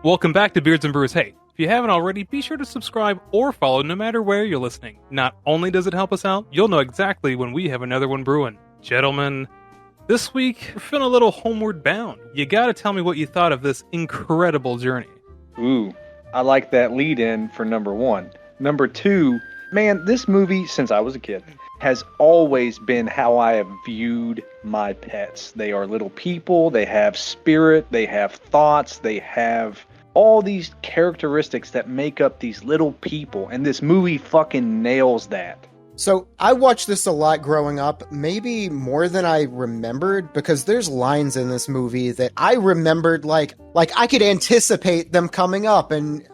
Welcome back to Beards and Brews. Hey, if you haven't already, be sure to subscribe or follow no matter where you're listening. Not only does it help us out, you'll know exactly when we have another one brewing. Gentlemen, this week we're feeling a little homeward bound. You gotta tell me what you thought of this incredible journey. Ooh, I like that lead in for number one. Number two, man, this movie, since I was a kid, has always been how I have viewed my pets. They are little people, they have spirit, they have thoughts, they have all these characteristics that make up these little people, and this movie fucking nails that. So I watched this a lot growing up, maybe more than I remembered, because there's lines in this movie that I remembered like I could anticipate them coming up, and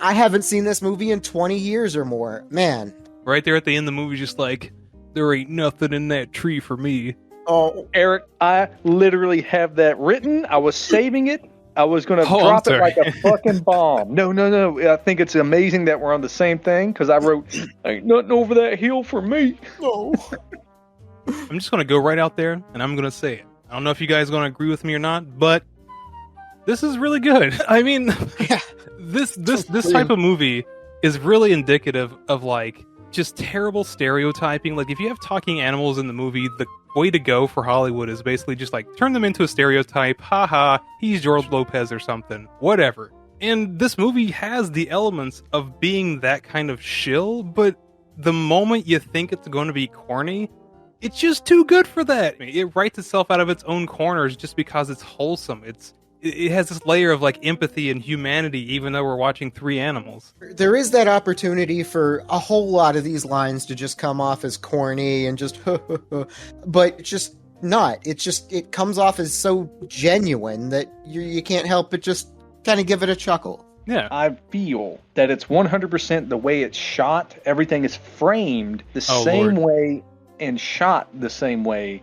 I haven't seen this movie in 20 years or more. Man. Right there at the end of the movie, just like, there ain't nothing in that tree for me. Oh, Eric, I literally have that written. I was saving it. I was going to drop it like a fucking bomb. No. I think it's amazing that we're on the same thing, because I wrote, ain't nothing over that hill for me. No. I'm just going to go right out there, and I'm going to say it. I don't know if you guys are going to agree with me or not, but this is really good. I mean, Yeah. this type of movie is really indicative of, like, just terrible stereotyping. Like, if you have talking animals in the movie, the way to go for Hollywood is basically just like turn them into a stereotype. Haha, he's George Lopez or something, whatever. And this movie has the elements of being that kind of shill, but the moment you think it's going to be corny, it's just too good for that. It writes itself out of its own corners just because it's wholesome. It has this layer of like empathy and humanity, even though we're watching three animals. There is that opportunity for a whole lot of these lines to just come off as corny and just but it's just not. It comes off as so genuine that you can't help but just kind of give it a chuckle. Yeah. I feel that it's 100% the way it's shot. Everything is framed the same way and shot the same way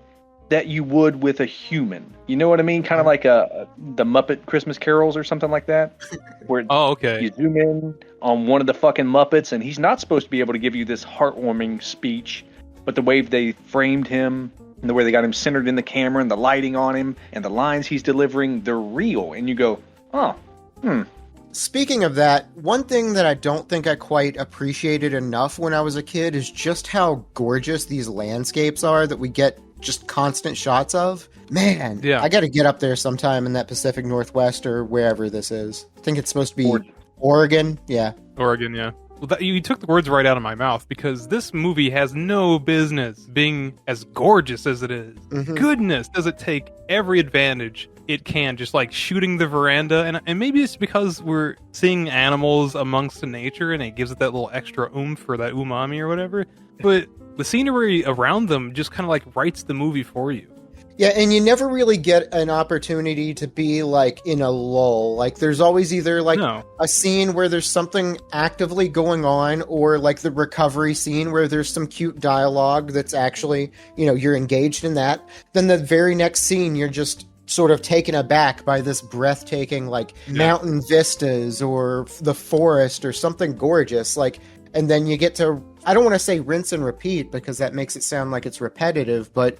that you would with a human. You know what I mean? Kind of like the Muppet Christmas Carols or something like that. Where you zoom in on one of the fucking Muppets, and he's not supposed to be able to give you this heartwarming speech, but the way they framed him, and the way they got him centered in the camera, and the lighting on him, and the lines he's delivering, they're real. And you go, Speaking of that, one thing that I don't think I quite appreciated enough when I was a kid is just how gorgeous these landscapes are that we get just constant shots of. Man, yeah. I got to get up there sometime in that Pacific Northwest or wherever this is. I think it's supposed to be Oregon. Yeah. Oregon, yeah. Well, you took the words right out of my mouth, because this movie has no business being as gorgeous as it is. Mm-hmm. Goodness, does it take every advantage it can, just like shooting the veranda. And maybe it's because we're seeing animals amongst the nature and it gives it that little extra oomph or that umami or whatever. But the scenery around them just kind of like writes the movie for you. Yeah, and you never really get an opportunity to be like in a lull. Like there's always either like a scene where there's something actively going on, or like the recovery scene where there's some cute dialogue that's actually, you're engaged in that. Then the very next scene, you're just sort of taken aback by this breathtaking like mountain vistas or the forest or something gorgeous. Like, and then you get to, I don't want to say rinse and repeat because that makes it sound like it's repetitive, but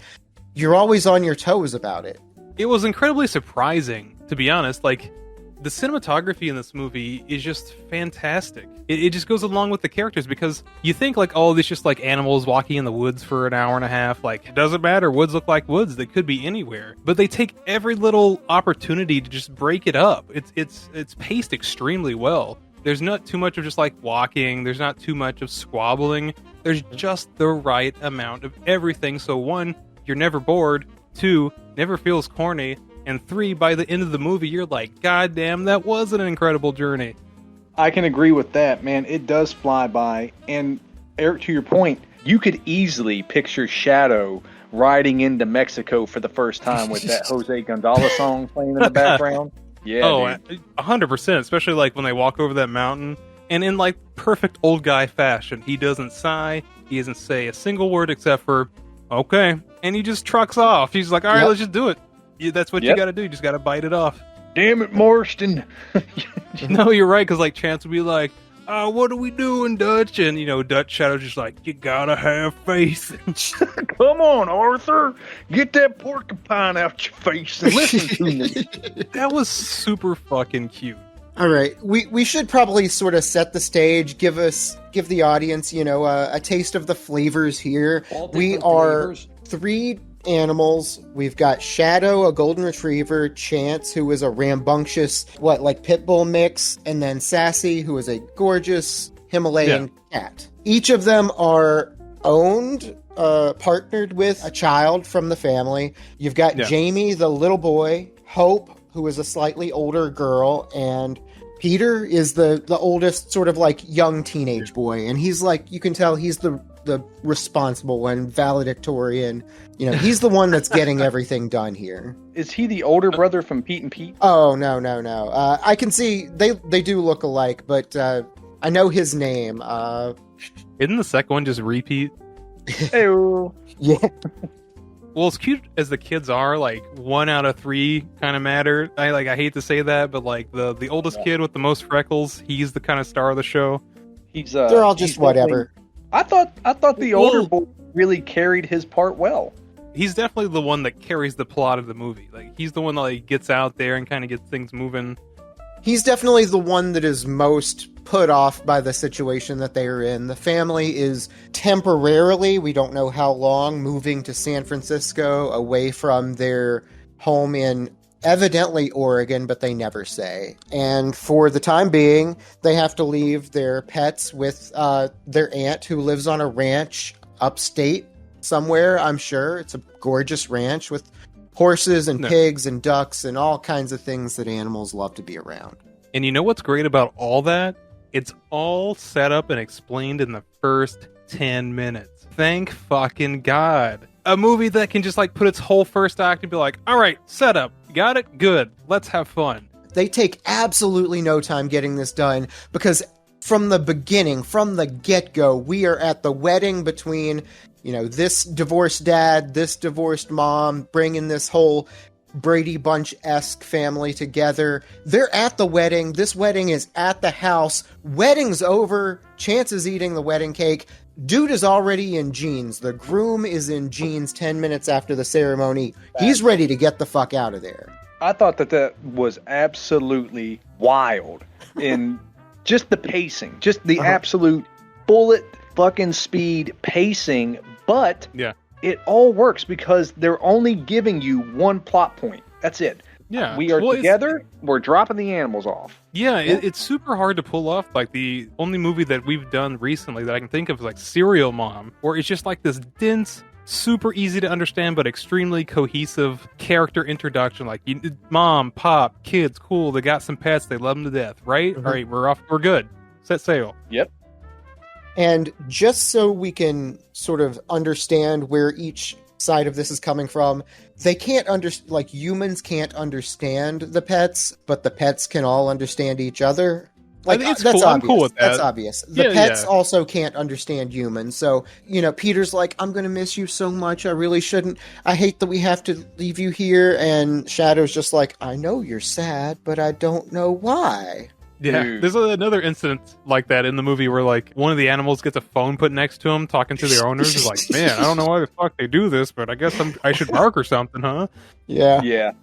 you're always on your toes about it. It was incredibly surprising, to be honest. Like, the cinematography in this movie is just fantastic. It just goes along with the characters, because you think like, oh, it's just like animals walking in the woods for an hour and a half. Like, it doesn't matter. Woods look like woods. They could be anywhere. But they take every little opportunity to just break it up. It's paced extremely well. There's not too much of just like walking. There's not too much of squabbling. There's just the right amount of everything. So one, you're never bored. Two, never feels corny. And three, by the end of the movie, you're like, God damn, that was an incredible journey. I can agree with that, man. It does fly by. And Eric, to your point, you could easily picture Shadow riding into Mexico for the first time with that Jose Gonzalez song playing in the background. Yeah, 100%, especially like when they walk over that mountain. And in like perfect old guy fashion, he doesn't sigh. He doesn't say a single word except for, okay. And he just trucks off. He's like, all right, let's just do it. That's what you got to do. You just got to bite it off. Damn it, Marston. No, you're right, because like Chance would be like, what are we doing, Dutch? And, Dutch Shadow's just like, you gotta have faith. Come on, Arthur. Get that porcupine out your face and listen to me. That was super fucking cute. All right, we should probably sort of set the stage, give the audience, a taste of the flavors here. We are flavors. 3 animals. We've got Shadow, a golden retriever, Chance, who is a rambunctious, pit bull mix, and then Sassy, who is a gorgeous Himalayan cat. Each of them are owned, partnered with a child from the family. You've got Jamie, the little boy, Hope, who is a slightly older girl, and Peter is the oldest, sort of young teenage boy, and he's you can tell he's the responsible one, valedictorian. He's the one that's getting everything done here. Is he the older brother from Pete and Pete? Oh, no. I can see they do look alike, but I know his name. Isn't the second one just repeat? Ew. Yeah. Well, as cute as the kids are, 1 out of 3 kind of matter. I hate to say that, but the oldest kid with the most freckles, he's the kind of star of the show. They're all just whatever. I thought the older boy really carried his part well. He's definitely the one that carries the plot of the movie. He's the one that gets out there and kind of gets things moving. He's definitely the one that is most put off by the situation that they are in. The family is temporarily, we don't know how long, moving to San Francisco away from their home in evidently Oregon, but they never say. And for the time being, they have to leave their pets with their aunt who lives on a ranch upstate somewhere, I'm sure. It's a gorgeous ranch with horses and pigs and ducks and all kinds of things that animals love to be around. And you know what's great about all that? It's all set up and explained in the first 10 minutes. Thank fucking God. A movie that can just put its whole first act and be like, all right, set up. Got it? Good. Let's have fun. They take absolutely no time getting this done because from the beginning, from the get-go, we are at the wedding between, this divorced dad, this divorced mom, bringing this whole Brady Bunch-esque family together. They're at the wedding. This wedding is at the house. Wedding's over. Chance is eating the wedding cake. Dude is already in jeans. The groom is in jeans 10 minutes after the ceremony. He's ready to get the fuck out of there. I thought that was absolutely wild in just the pacing, just the absolute bullet fucking speed pacing, but it all works because they're only giving you one plot point. That's it. Yeah. We are together, we're dropping the animals off. Yeah, it's super hard to pull off. The only movie that we've done recently that I can think of is Serial Mom, where it's just this dense, super easy to understand but extremely cohesive character introduction. Mom, pop, kids, cool, they got some pets, they love them to death, right? Mm-hmm. All right, we're off, we're good. Set sail. Yep. And just so we can sort of understand where each side of this is coming from, they can't humans can't understand the pets, but the pets can all understand each other. It's that's cool. obvious. I'm cool with that. That's obvious. The pets also can't understand humans. So, Peter's I'm going to miss you so much. I really shouldn't. I hate that we have to leave you here. And Shadow's just I know you're sad, but I don't know why. Yeah, there's another incident like that in the movie where one of the animals gets a phone put next to him talking to their owners. Is man, I don't know why the fuck they do this, but I guess I should bark or something, huh? Yeah.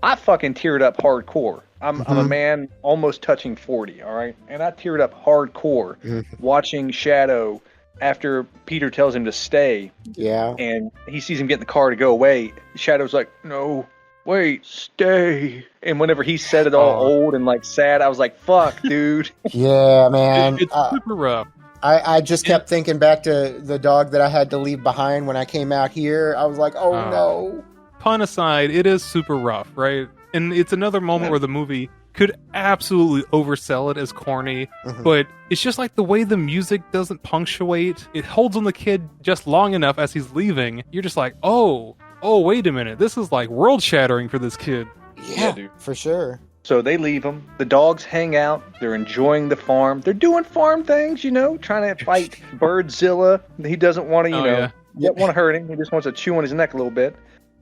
I fucking teared up hardcore. I'm a man almost touching 40, all right? And I teared up hardcore watching Shadow after Peter tells him to stay. Yeah. And he sees him get in the car to go away. Shadow's like, no, wait, stay. And whenever he said it all old and sad, I was like, fuck, dude. Yeah, man. It's super rough. I just kept thinking back to the dog that I had to leave behind when I came out here. I was like, no. Pun aside, it is super rough, right? And it's another moment where the movie could absolutely oversell it as corny, but it's just the way the music doesn't punctuate. It holds on the kid just long enough as he's leaving. You're just oh, wait a minute. This is world shattering for this kid. Yeah, dude. For sure. So they leave him. The dogs hang out. They're enjoying the farm. They're doing farm things, trying to fight Birdzilla. He doesn't want to, want to hurt him. He just wants to chew on his neck a little bit.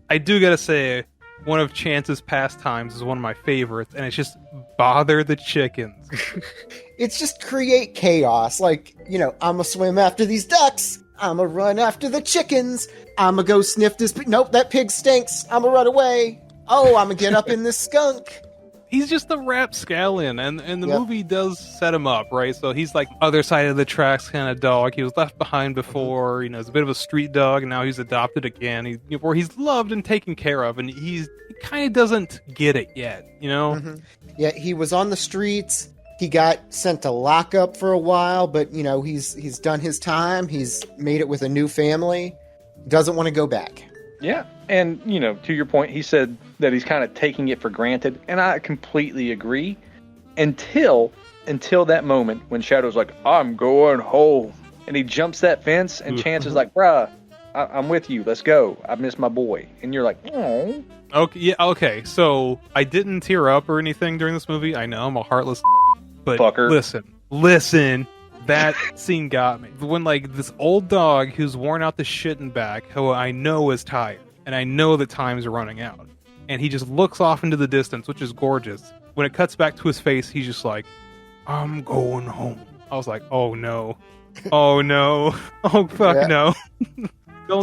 I do gotta say, one of Chance's pastimes is one of my favorites, and it's just bother the chickens. It's just create chaos. I'ma swim after these ducks. I'ma run after the chickens. I'ma go sniff this pig. Nope, that pig stinks. I'ma run away. Oh, I'ma get up in this skunk. he's just a rapscallion, and the movie does set him up, right? So he's like other side of the tracks kind of dog. He was left behind before, you know, he's a bit of a street dog, and now he's adopted again. Where he's loved and taken care of, and he kind of doesn't get it yet, you know? Yeah, he was on the streets. He got sent to lockup for a while, but you know, he's done his time. He's made it with a new family. Doesn't want to go back. Yeah, and you know, to your point, he said that he's kind of taking it for granted, and I completely agree. Until that moment when Shadow's like, "I'm going home," and he jumps that fence, and Chance is like, "Bruh, I'm with you. Let's go. I miss my boy." And you're like, "Oh." Okay, yeah, okay. So I didn't tear up or anything during this movie. I know I'm a heartless, but fucker. Listen. That scene got me. When, like, this old dog who's worn out the shit and back, who I know is tired, and I know that time's running out, and he just looks off into the distance, which is gorgeous. When it cuts back to his face, he's just like, "I'm going home." I was like, oh no. Oh no. Oh fuck no.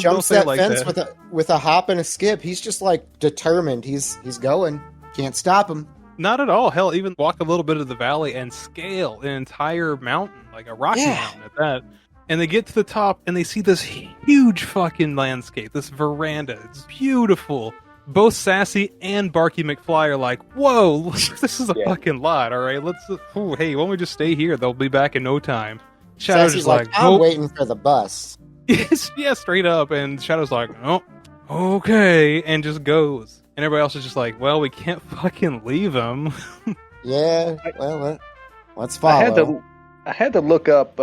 Jumps that fence with a hop and a skip. He's just like determined. He's going. Can't stop him. Not at all. Hell, even walk a little bit of the valley and scale an entire mountain, like a rocky mountain at that. And they get to the top and they see this huge fucking landscape, this veranda. It's beautiful. Both Sassy and Barky McFly are like, "Whoa, this is a fucking lot, all right? Hey, why don't we just stay here? They'll be back in no time." Shadow's just like, "I'm waiting for the bus." Yeah, straight up. And Shadow's like, "Oh, okay," and just goes. And everybody else is just like, "Well, we can't fucking leave him." Yeah, well, let's follow. I had to look up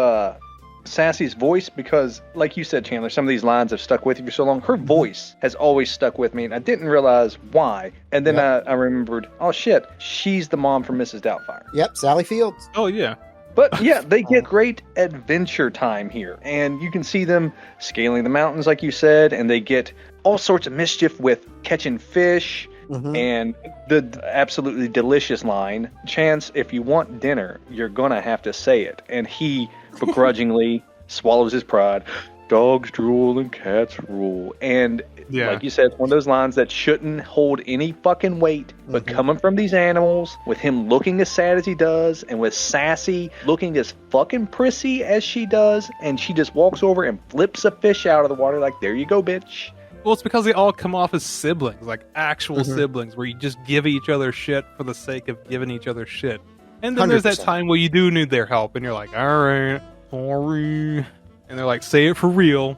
Sassy's voice because, like you said, Chandler, some of these lines have stuck with you for so long. Her voice has always stuck with me, and I didn't realize why. And then I remembered, oh shit, she's the mom from Mrs. Doubtfire. Yep, Sally Fields. Oh, yeah. But yeah, they get great adventure time here, and you can see them scaling the mountains, like you said, and they get all sorts of mischief with catching fish, and the absolutely delicious line, "Chance, if you want dinner, you're gonna have to say it." And he begrudgingly swallows his pride. "Dogs drool and cats rule." And like you said, it's one of those lines that shouldn't hold any fucking weight, but coming from these animals, with him looking as sad as he does, and with Sassy looking as fucking prissy as she does, and she just walks over and flips a fish out of the water like, "There you go, bitch." Well, it's because they all come off as siblings, like actual siblings, where you just give each other shit for the sake of giving each other shit. And then 100%. There's that time where you do need their help, and you're like, "All right, sorry," and they're like, "Say it for real."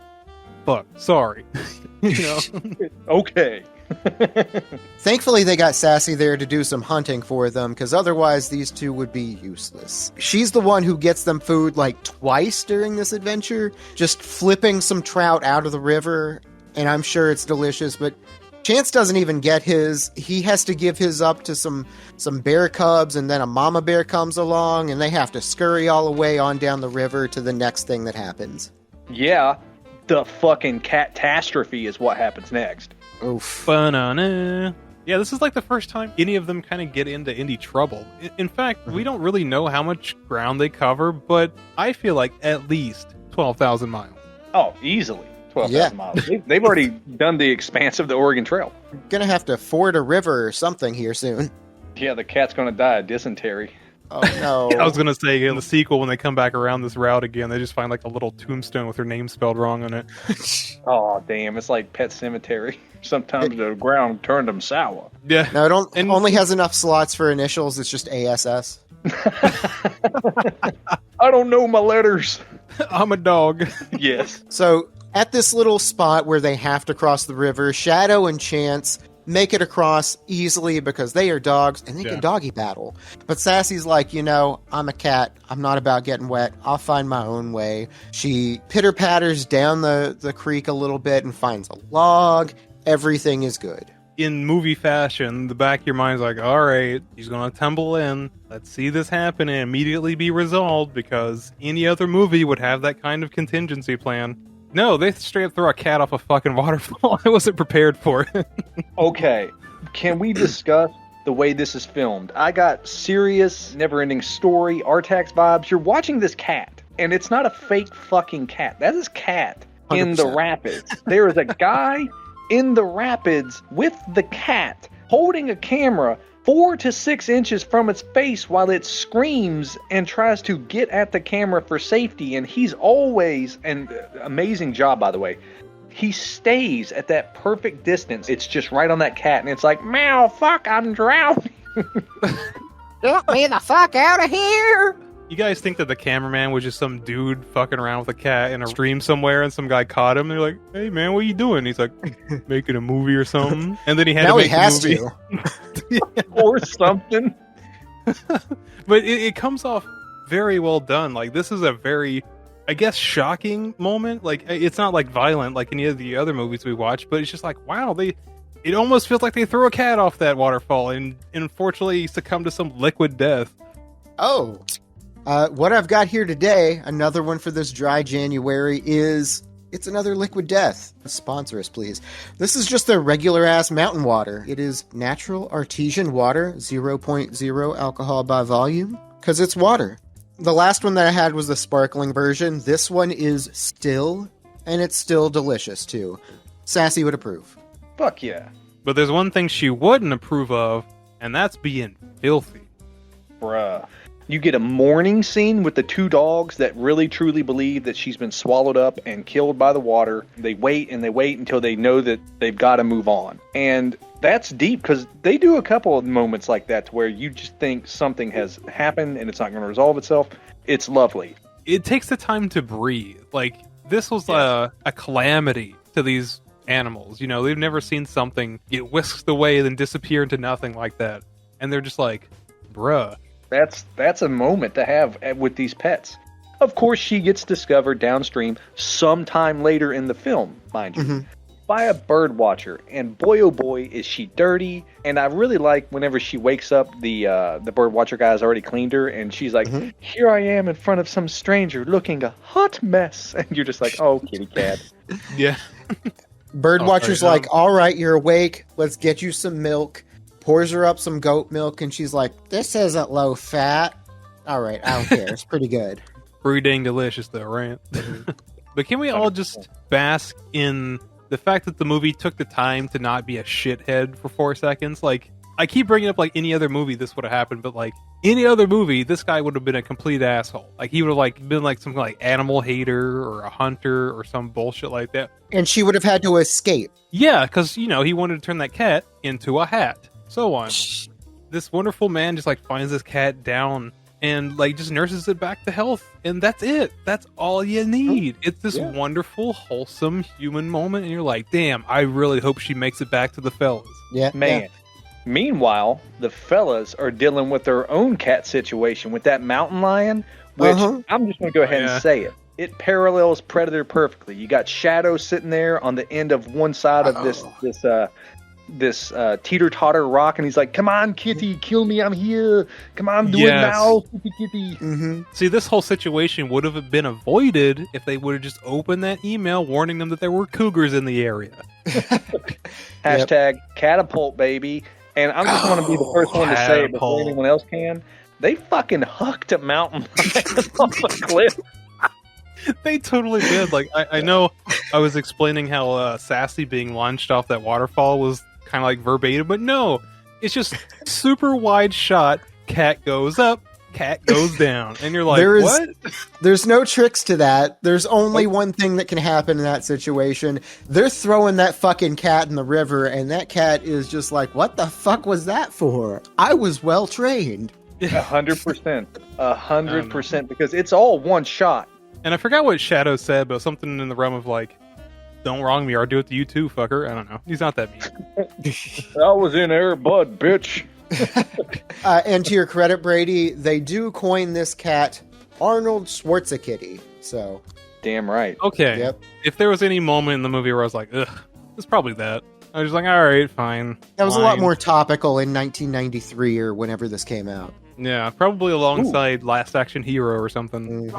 Fuck, sorry. You know? Okay. Thankfully, they got Sassy there to do some hunting for them, because otherwise these two would be useless. She's the one who gets them food like twice during this adventure, just flipping some trout out of the river, and I'm sure it's delicious, but Chance doesn't even get his. He has to give his up to some bear cubs, and then a mama bear comes along, and they have to scurry all the way on down the river to the next thing that happens. Yeah, the fucking catastrophe is what happens next. Oof. Banana. Yeah, this is like the first time any of them kind of get into any trouble. In fact, we don't really know how much ground they cover, but I feel like at least 12,000 miles. Oh, easily 12,000 miles. They've already done the expanse of the Oregon Trail. Gonna have to ford a river or something here soon. Yeah, the cat's gonna die of dysentery. Oh no. I was gonna say in the sequel, when they come back around this route again, they just find like a little tombstone with her name spelled wrong on it. Oh damn, it's like Pet Cemetery. Sometimes the ground turned them sour. Yeah. No, it only has enough slots for initials. It's just ASS. I don't know my letters. I'm a dog. Yes. So at this little spot where they have to cross the river, Shadow and Chance make it across easily because they are dogs and they can doggy battle. But Sassy's like, I'm a cat. I'm not about getting wet. I'll find my own way. She pitter-patters down the creek a little bit and finds a log. Everything is good. In movie fashion, the back of your mind's like, all right, he's going to tumble in. Let's see this happen and immediately be resolved, because any other movie would have that kind of contingency plan. No, they straight up throw a cat off a fucking waterfall. I wasn't prepared for it. Okay, can we discuss the way this is filmed? I got serious, never-ending story, Artax vibes. You're watching this cat, and it's not a fake fucking cat. That is cat 100%. In the rapids. There is a guy in the rapids with the cat holding a camera, 4 to 6 inches from its face while it screams and tries to get at the camera for safety. And he's always, and amazing job, by the way, he stays at that perfect distance. It's just right on that cat, and it's like, meow, fuck, I'm drowning. Get me the fuck out of here! You guys think that the cameraman was just some dude fucking around with a cat in a stream somewhere, and some guy caught him? And they're like, "Hey man, what are you doing?" He's like, "Making a movie or something." And then he had now to make he has a movie. to. Or something. But it comes off very well done. Like, this is a very, I guess, shocking moment. Like, it's not like violent like any of the other movies we watch, but it's just like, wow, it almost feels like they threw a cat off that waterfall and unfortunately succumbed to some liquid death. Oh. What I've got here today, another one for this dry January, is it's another liquid death. Sponsor us, please. This is just the regular ass mountain water. It is natural artesian water, 0.0 alcohol by volume, because it's water. The last one that I had was the sparkling version. This one is still, and it's still delicious too. Sassy would approve. Fuck yeah. But there's one thing she wouldn't approve of, and that's being filthy. Bruh. You get a mourning scene with the two dogs that really truly believe that she's been swallowed up and killed by the water. They wait and they wait until they know that they've got to move on. And that's deep because they do a couple of moments like that to where you just think something has happened and it's not going to resolve itself. It's lovely. It takes the time to breathe. Like, this was a calamity to these animals. You know, they've never seen something get whisked away and then disappear into nothing like that. And they're just like, bruh. That's a moment to have with these pets. Of course, she gets discovered downstream sometime later in the film, mind you, by a bird watcher. And boy, oh boy, is she dirty. And I really like whenever she wakes up, the bird watcher guy has already cleaned her. And she's like, here I am in front of some stranger looking a hot mess. And you're just like, oh, kitty cat. Yeah. Bird watcher's like, all right, you're awake. Let's get you some milk. Pours her up some goat milk, and she's like, this isn't low fat. All right, I don't care. It's pretty good. Pretty dang delicious, though, right? But can we all just bask in the fact that the movie took the time to not be a shithead for 4 seconds? Like, I keep bringing up, like, any other movie this would have happened, but, like, any other movie, this guy would have been a complete asshole. Like, he would have, like, been, like, some, like, animal hater or a hunter or some bullshit like that. And she would have had to escape. Yeah, because, you know, he wanted to turn that cat into a hat. So on. This wonderful man just like finds this cat down and like just nurses it back to health, and that's it. That's all you need. It's this wonderful, wholesome human moment, and you're like, damn, I really hope she makes it back to the fellas. Yeah, man. Yeah. Meanwhile, the fellas are dealing with their own cat situation with that mountain lion, which I'm just going to go ahead and say it. It parallels Predator perfectly. You got Shadow sitting there on the end of one side of this teeter-totter rock, and he's like, come on, kitty, kill me, I'm here. Come on, do it now, kitty. See, this whole situation would have been avoided if they would have just opened that email warning them that there were cougars in the area. Hashtag catapult, baby. And I just want to be the first one to say it before anyone else can. They fucking hucked a mountain off a cliff. They totally did. Like, I know I was explaining how Sassy being launched off that waterfall was kind of like verbatim, but no, it's just super wide shot. Cat goes up, cat goes down, and you're like, what? There's no tricks to that. There's only one thing that can happen in that situation. They're throwing that fucking cat in the river, and that cat is just like, what the fuck was that for? I was well trained. 100%. 100%, because it's all one shot. And I forgot what Shadow said, but something in the realm of like, don't wrong me, or I'll do it to you too, fucker. I don't know. He's not that mean. I was in Air Bud, bitch. And to your credit, Brady, they do coin this cat Arnold Schwarzenegger. So, damn right. Okay. Yep. If there was any moment in the movie where I was like, ugh, it's probably that. I was just like, all right, fine. That was a lot more topical in 1993 or whenever this came out. Yeah, probably alongside Last Action Hero or something.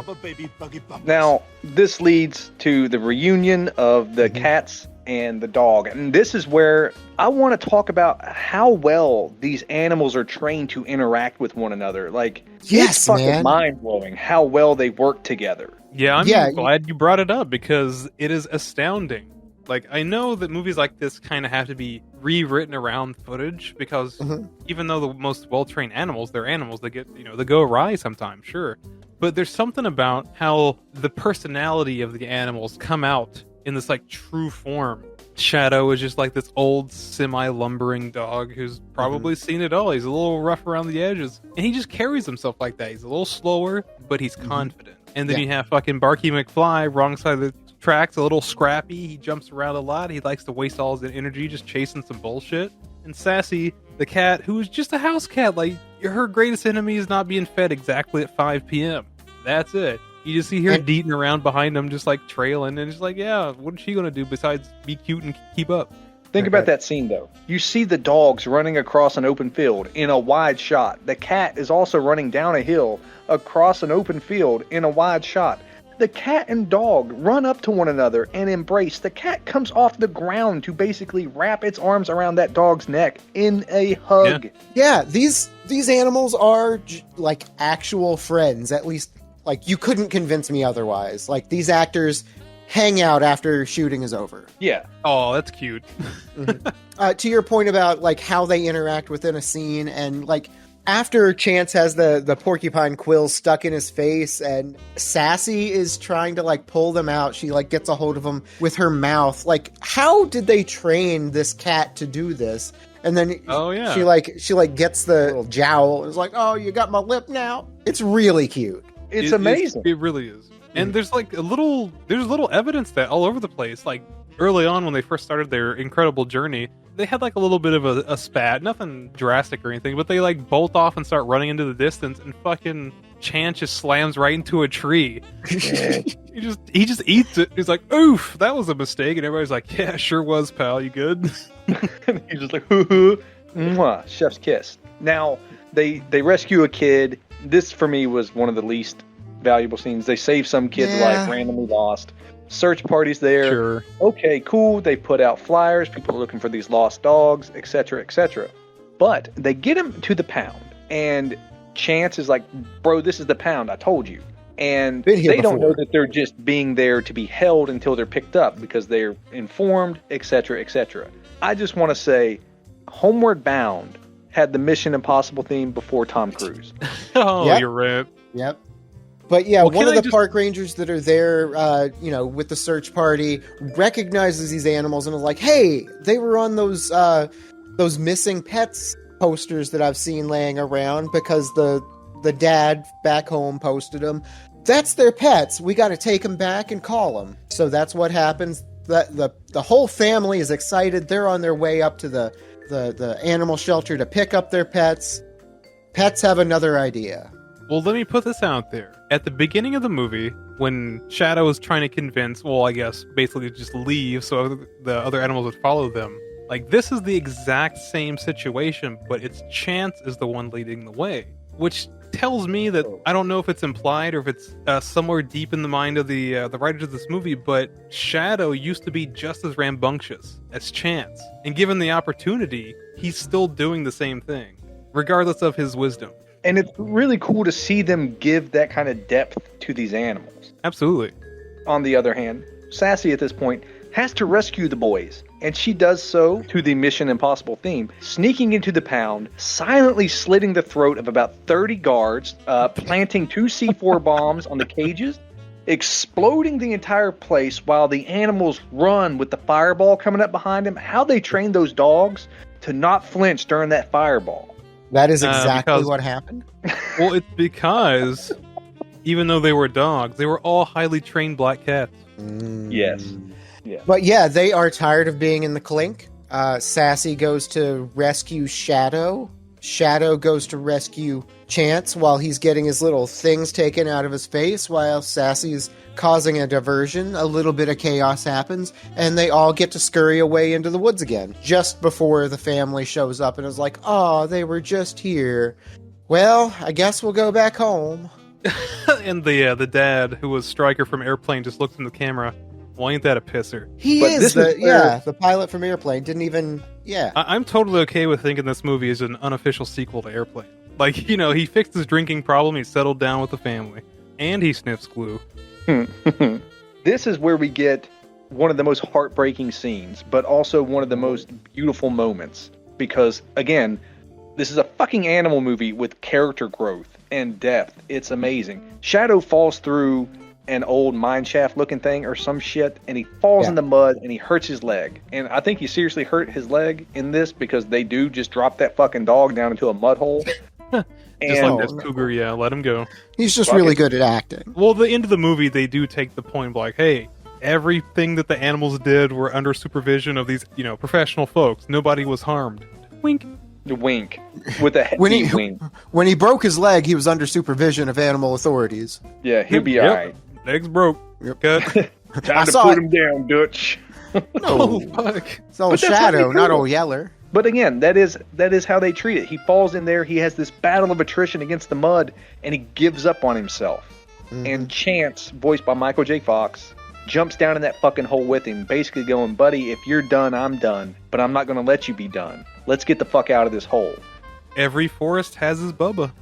Now, this leads to the reunion of the cats and the dog. And this is where I want to talk about how well these animals are trained to interact with one another. Like, it's fucking mind-blowing how well they work together. Yeah, I'm glad you brought it up because it is astounding. Like, I know that movies like this kind of have to be rewritten around footage because even though the most well-trained animals, they're animals, they get, they go awry sometimes, sure. But there's something about how the personality of the animals come out in this like true form. Shadow is just like this old semi-lumbering dog who's probably seen it all. He's a little rough around the edges. And he just carries himself like that. He's a little slower, but he's confident. And then you have fucking Barky McFly, wrong side of the tracks, a little scrappy. He jumps around a lot. He likes to waste all his energy just chasing some bullshit. And Sassy, the cat, who is just a house cat. Like, her greatest enemy is not being fed exactly at 5 p.m. That's it. You just see her deeting around behind him, just like trailing, and it's like, yeah, what is she gonna do besides be cute and keep up? Think about that scene, though. You see the dogs running across an open field in a wide shot. The cat is also running down a hill across an open field in a wide shot. The cat and dog run up to one another and embrace. The cat comes off the ground to basically wrap its arms around that dog's neck in a hug. Yeah, these animals are like actual friends, at least. Like, you couldn't convince me otherwise. Like, these actors hang out after shooting is over. Yeah. Oh, that's cute. To your point about, like, how they interact within a scene, and, like, after Chance has the porcupine quill stuck in his face, and Sassy is trying to, like, pull them out, she, like, gets a hold of them with her mouth. Like, how did they train this cat to do this? And then she gets the little jowl and is like, oh, you got my lip now? It's really cute. It's amazing. It really is. And there's like there's little evidence that all over the place. Like early on when they first started their incredible journey, they had like a little bit of a spat, nothing drastic or anything, but they like bolt off and start running into the distance, and fucking Chance just slams right into a tree. he just eats it. He's like, oof, that was a mistake. And everybody's like, yeah, sure was, pal. You good? He's just like, hoo-hoo. Mwah, chef's kiss. Now, they rescue a kid. This, for me, was one of the least valuable scenes. They save some kid's life, randomly lost. Search party's there. Sure. Okay, cool. They put out flyers. People are looking for these lost dogs, etc., etc. But they get him to the pound. And Chance is like, bro, this is the pound. I told you. And they don't know that they're just being there to be held until they're picked up because they're informed, etc., etc. I just want to say, Homeward Bound had the Mission Impossible theme before Tom Cruise. You're right. Yep. But yeah, one of the park rangers that are there, with the search party, recognizes these animals and is like, hey, they were on those missing pets posters that I've seen laying around because the dad back home posted them. That's their pets. We got to take them back and call them. So that's what happens. The whole family is excited. They're on their way up to the animal shelter to pick up their pets. Pets have another idea. Well, let me put this out there. At the beginning of the movie, when Shadow is trying to convince, well, I guess, basically just leave so the other animals would follow them, like, this is the exact same situation, but it's Chance is the one leading the way, which tells me that, I don't know if it's implied or if it's somewhere deep in the mind of the writers of this movie, but Shadow used to be just as rambunctious as Chance. And given the opportunity, he's still doing the same thing, regardless of his wisdom. And it's really cool to see them give that kind of depth to these animals. Absolutely. On the other hand, Sassy at this point has to rescue the boys, and she does so to the Mission Impossible theme, sneaking into the pound, silently slitting the throat of about 30 guards, planting 2 C4 bombs on the cages, exploding the entire place while the animals run with the fireball coming up behind them. How they train those dogs to not flinch during that fireball. That is exactly what happened. Well, it's because even though they were dogs, they were all highly trained black cats. Yes. Yeah. But yeah, they are tired of being in the clink. Sassy goes to rescue Shadow. Shadow goes to rescue Chance while he's getting his little things taken out of his face, while Sassy's causing a diversion. A little bit of chaos happens, and they all get to scurry away into the woods again, just before the family shows up and is like, oh, they were just here. Well, I guess we'll go back home. And the dad, who was Stryker from Airplane, just looked in the camera. Well, ain't that a pisser? The pilot from Airplane didn't even, I'm totally okay with thinking this movie is an unofficial sequel to Airplane. Like, he fixed his drinking problem, he settled down with the family, and he sniffs glue. This is where we get one of the most heartbreaking scenes, but also one of the most beautiful moments. Because, again, this is a fucking animal movie with character growth and depth. It's amazing. Shadow falls through an old mine shaft looking thing or some shit, and he falls in the mud and he hurts his leg. And I think he seriously hurt his leg in this, because they do just drop that fucking dog down into a mud hole. Just like this cougar, let him go. He's just really good at acting. Well, the end of the movie, they do take the point of like, hey, everything that the animals did were under supervision of these, professional folks. Nobody was harmed. Wink. The wink. With a hefty wink. When he broke his leg, he was under supervision of animal authorities. Yeah, he'll be alright. Legs broke. Yep. Cut. Time to put him down, Dutch. No, fuck. It's old Shadow, not old Yeller. But again, that is how they treat it. He falls in there, he has this battle of attrition against the mud, and he gives up on himself. Mm-hmm. And Chance, voiced by Micheal J. Fox, jumps down in that fucking hole with him, basically going, buddy, if you're done, I'm done. But I'm not going to let you be done. Let's get the fuck out of this hole. Every forest has his Bubba.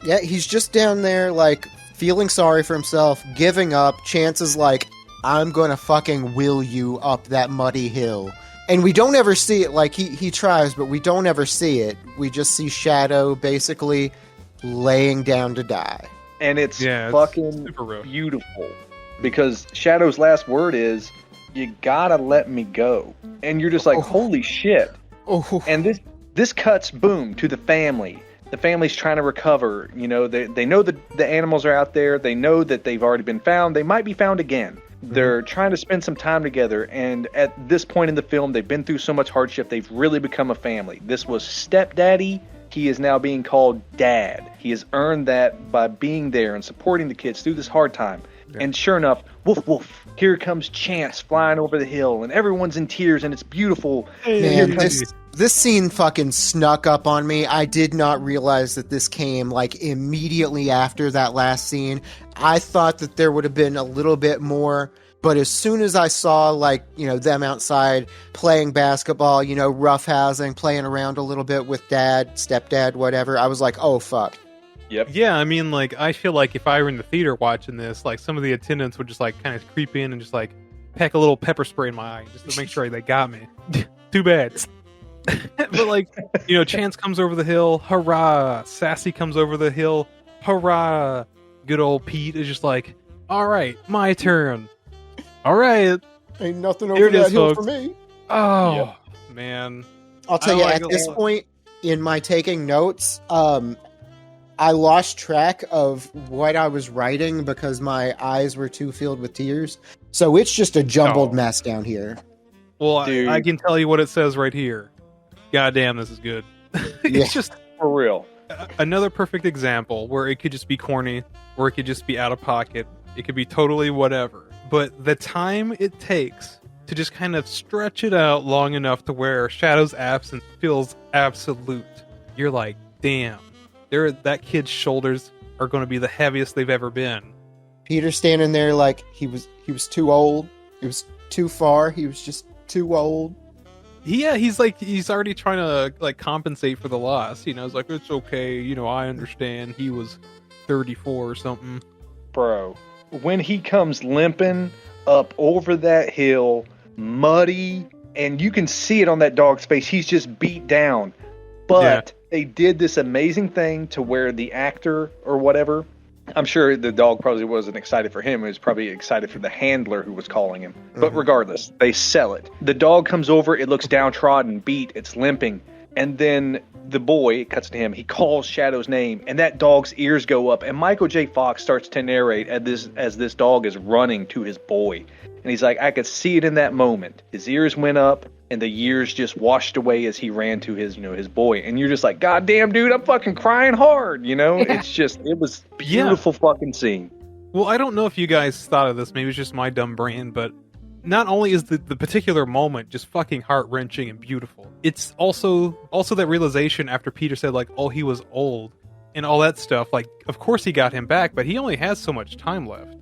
Yeah, he's just down there, like, feeling sorry for himself, giving up. Chance is like, I'm going to fucking will you up that muddy hill. And we don't ever see it. Like, he tries, but we don't ever see it. We just see Shadow basically laying down to die. And it's fucking beautiful. Because Shadow's last word is, you gotta let me go. And you're just like, holy shit. Oh. And this cuts, boom, to the family. The family's trying to recover. They know that the animals are out there. They know that they've already been found. They might be found again. They're trying to spend some time together. And at this point in the film, they've been through so much hardship. They've really become a family. This was stepdaddy. He is now being called dad. He has earned that by being there and supporting the kids through this hard time. Yeah. And sure enough, woof, woof, here comes Chance flying over the hill, and everyone's in tears, and it's beautiful. Man, this scene fucking snuck up on me. I did not realize that this came, like, immediately after that last scene. I thought that there would have been a little bit more, but as soon as I saw, like, them outside playing basketball, roughhousing, playing around a little bit with dad, stepdad, whatever, I was like, oh, fuck. Yep. Yeah, I mean, like, I feel like if I were in the theater watching this, like, some of the attendants would just, like, kind of creep in and just, like, pack a little pepper spray in my eye just to make sure they got me. Too bad. But, like, Chance comes over the hill, hurrah! Sassy comes over the hill, hurrah! Good old Pete is just like, all right, my turn. All right. Ain't nothing over that hill for me. Oh, man. I'll tell you, at this point in my taking notes, I lost track of what I was writing because my eyes were too filled with tears. So it's just a jumbled mess down here. Well, I can tell you what it says right here. Goddamn, this is good. It's just for real. Another perfect example where it could just be corny, or it could just be out of pocket. It could be totally whatever. But the time it takes to just kind of stretch it out long enough to where Shadow's absence feels absolute. You're like, damn. That kid's shoulders are going to be the heaviest they've ever been. Peter standing there like he was too old. It was too far. He was just too old. Yeah, he's already trying to like compensate for the loss. He's like, it's okay. I understand. He was 34 or something. Bro, when he comes limping up over that hill, muddy, and you can see it on that dog's face. He's just beat down. But they did this amazing thing to where the actor or whatever, I'm sure the dog probably wasn't excited for him. He was probably excited for the handler who was calling him. But regardless, they sell it. The dog comes over. It looks downtrodden, beat. It's limping. And then the boy, it cuts to him. He calls Shadow's name, and that dog's ears go up. And Micheal J. Fox starts to narrate as this dog is running to his boy. And he's like, I could see it in that moment. His ears went up, and the years just washed away as he ran to his, his boy. And you're just like, God damn, dude, I'm fucking crying hard, It's just, it was beautiful fucking scene. Well, I don't know if you guys thought of this. Maybe it's just my dumb brain, but not only is the particular moment just fucking heart-wrenching and beautiful, it's also that realization after Peter said, like, oh, he was old and all that stuff. Like, of course he got him back, but he only has so much time left.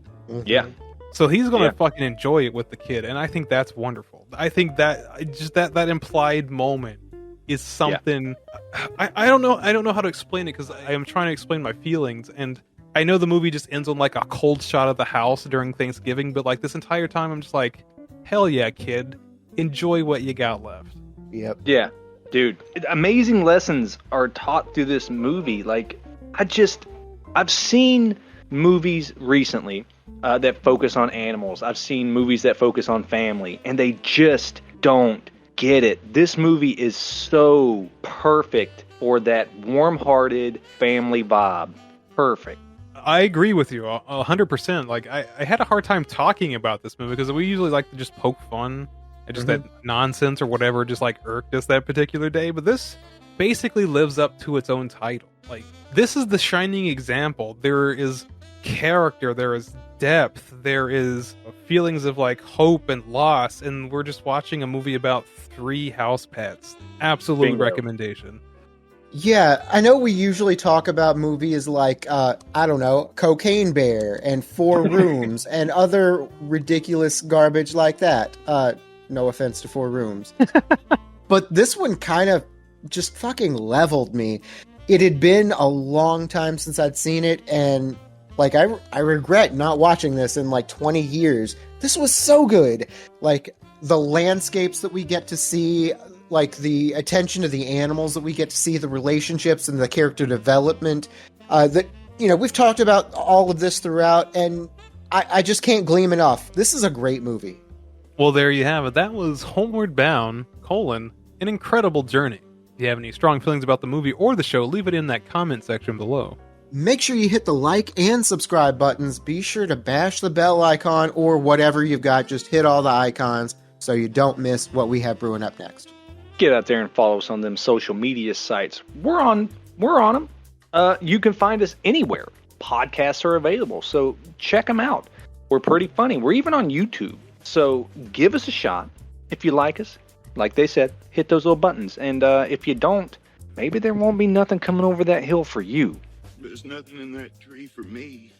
Yeah. So he's going to fucking enjoy it with the kid, and I think that's wonderful. I think that just that implied moment is something. Yeah. I don't know how to explain it because I am trying to explain my feelings, and I know the movie just ends on like a cold shot of the house during Thanksgiving, but like this entire time I'm just like, hell yeah, kid. Enjoy what you got left. Yep. Yeah, dude. Amazing lessons are taught through this movie. Like, I've seen movies recently that focus on animals. I've seen movies that focus on family, and they just don't get it. This movie is so perfect for that warm-hearted family vibe. Perfect. I agree with you 100%. Like, I had a hard time talking about this movie because we usually like to just poke fun at just that nonsense or whatever just like irked us that particular day. But this basically lives up to its own title. Like, this is the shining example. There is character, there is depth, there is feelings of like hope and loss, and we're just watching a movie about 3 house pets. Absolute Bingo. recommendation. Yeah, I know we usually talk about movies like, I don't know, Cocaine Bear and 4 Rooms and other ridiculous garbage like that. No offense to 4 Rooms. But this one kind of just fucking leveled me. It had been a long time since I'd seen it, and like I regret not watching this in like 20 years. This was so good. Like, the landscapes that we get to see, like the attention to the animals that we get to see, the relationships and the character development, that, you know, we've talked about all of this throughout, and I just can't gleam enough. This is a great movie. Well, there you have it. That was Homeward Bound, an incredible journey. If you have any strong feelings about the movie or the show, leave it in that comment section below. Make sure you hit the like and subscribe buttons. Be sure to bash the bell icon or whatever you've got. Just hit all the icons so you don't miss what we have brewing up next. Get out there and follow us on them social media sites. We're on them. You can find us anywhere. Podcasts are available, so check them out. We're pretty funny. We're even on YouTube. So give us a shot. If you like us, like they said, hit those little buttons. And if you don't, maybe there won't be nothing coming over that hill for you. There's nothing in that tree for me.